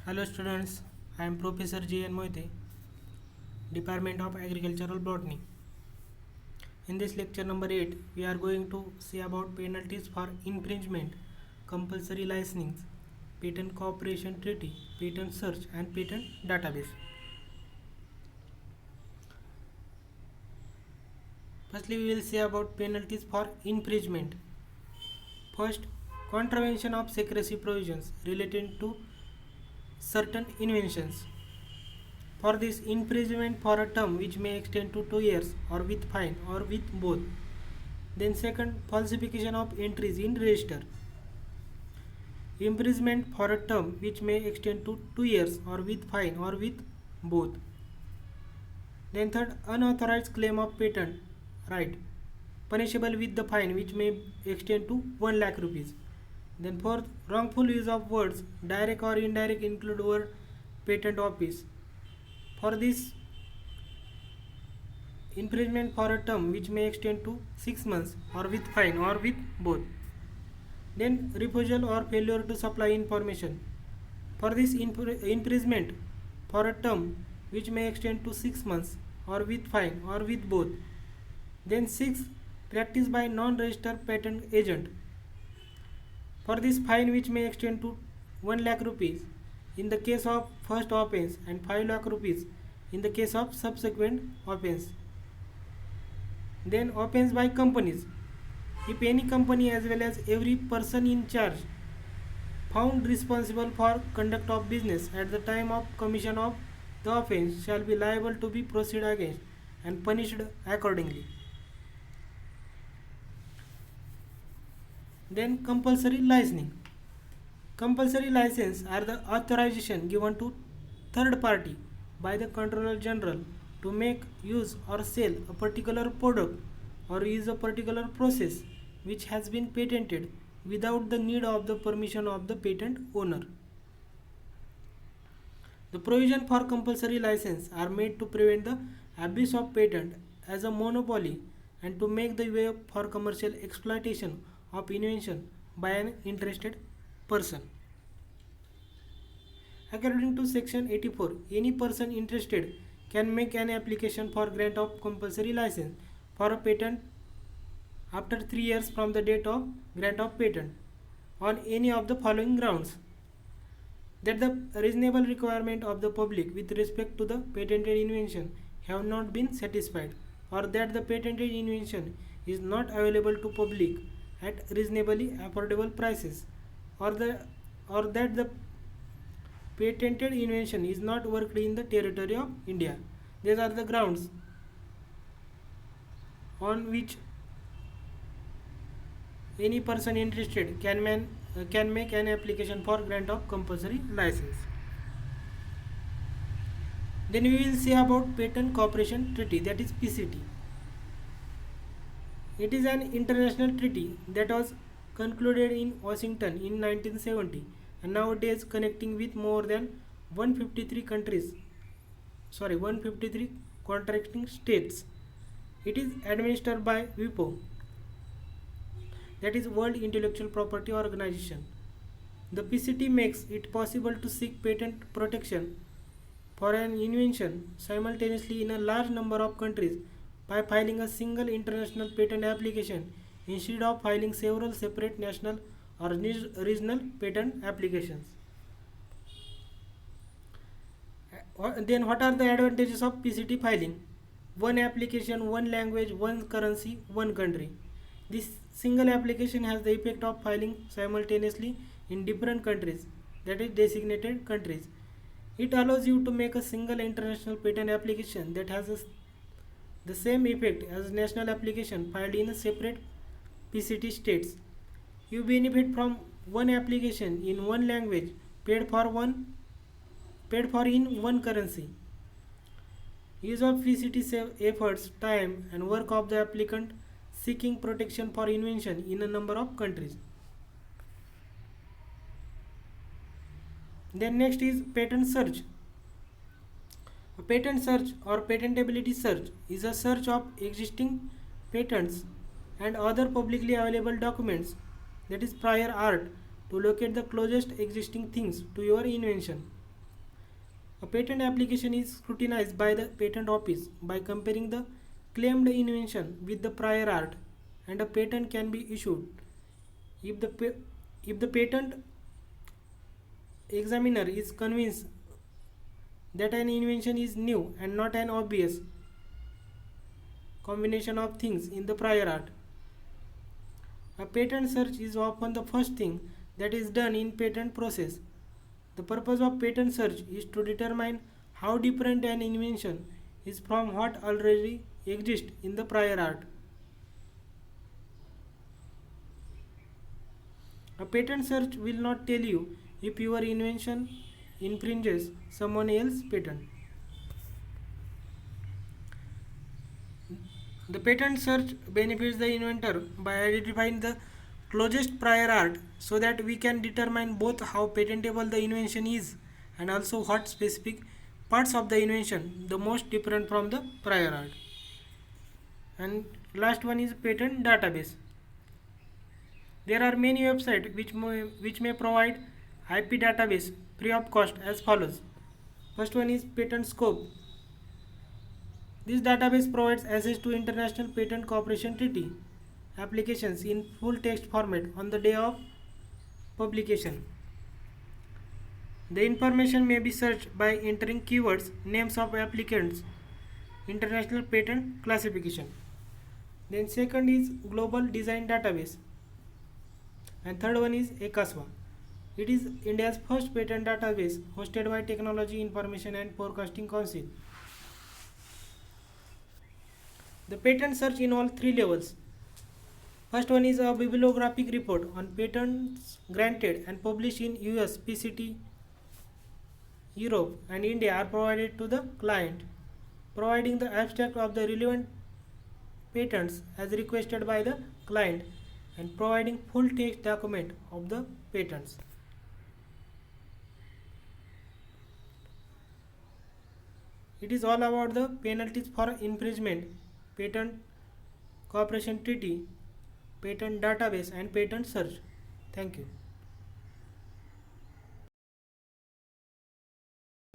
Hello students, I am Professor J.N. Moite, Department of Agricultural Botany. In this lecture number 8, we are going to see about penalties for infringement, compulsory licensing, patent cooperation treaty, patent search and patent database. Firstly, we will see about penalties for infringement. First, contravention of secrecy provisions relating to certain inventions. For this, imprisonment for a term which may extend to 2 years or with fine or with both. Then second, falsification of entries in register. Imprisonment for a term which may extend to 2 years or with fine or with both. Then third, unauthorized claim of patent right, punishable with the fine which may extend to 1 lakh rupees. Then fourth, wrongful use of words direct or indirect include word patent office. For this, imprisonment for a term which may extend to 6 months or with fine or with both. Then refusal or failure to supply information. For this, imprisonment for a term which may extend to 6 months or with fine or with both. Then 6, practice by non-registered patent agent. For this, fine which may extend to 1 lakh rupees in the case of first offence and 5 lakh rupees in the case of subsequent offence. Then offence by companies. If any company as well as every person in charge found responsible for conduct of business at the time of commission of the offence shall be liable to be proceeded against and punished accordingly. Then compulsory licensing. Compulsory license are the authorization given to third party by the Controller General to make, use or sell a particular product or use a particular process which has been patented without the need of the permission of the patent owner. The provision for compulsory license are made to prevent the abuse of patent as a monopoly and to make the way for commercial exploitation of invention by an interested person. According to section 84, any person interested can make an application for grant of compulsory license for a patent after 3 years from the date of grant of patent on any of the following grounds: that the reasonable requirement of the public with respect to the patented invention have not been satisfied, or that the patented invention is not available to public at reasonably affordable prices, or that the patented invention is not worked in the territory of India. These are the grounds on which any person interested can make an application for grant of compulsory license. Then we will see about Patent Cooperation Treaty, that is PCT. It is an international treaty that was concluded in Washington in 1970 and nowadays connecting with more than 153 contracting states. It is administered by WIPO, that is World Intellectual Property Organization. The PCT makes it possible to seek patent protection for an invention simultaneously in a large number of countries by filing a single international patent application instead of filing several separate national or regional patent applications. Then what are the advantages of PCT filing? One application, one language, one currency, one country. This single application has the effect of filing simultaneously in different countries, that is designated countries. It allows you to make a single international patent application that has the same effect as national application filed in a separate PCT states. You benefit from one application in one language paid for in one currency. Use of PCT save efforts, time and work of the applicant seeking protection for invention in a number of countries. Then next is patent search. A patent search or patentability search is a search of existing patents and other publicly available documents, that is prior art, to locate the closest existing things to your invention. A patent application is scrutinized by the patent office by comparing the claimed invention with the prior art, and a patent can be issued if if the patent examiner is convinced that an invention is new and not an obvious combination of things in the prior art. A patent search is often the first thing that is done in patent process. The purpose of patent search is to determine how different an invention is from what already exists in the prior art. A patent search will not tell you if your invention infringes someone else's patent. The patent search benefits the inventor by identifying the closest prior art so that we can determine both how patentable the invention is and also what specific parts of the invention the most different from the prior art. And last one is patent database. There are many websites which may provide IP database free of cost as follows. First one is Patent Scope. This database provides access to International Patent Cooperation Treaty applications in full text format on the day of publication. The information may be searched by entering keywords, names of applicants, International Patent Classification. Then second is Global Design Database. And third one is ECASWA. It is India's first patent database hosted by Technology Information and Forecasting Council. The patent search involves three levels. First one is a bibliographic report on patents granted and published in US, PCT, Europe and India are provided to the client, providing the abstract of the relevant patents as requested by the client and providing full text document of the patents. It is all about the penalties for infringement, patent cooperation treaty, patent database and patent search. Thank you.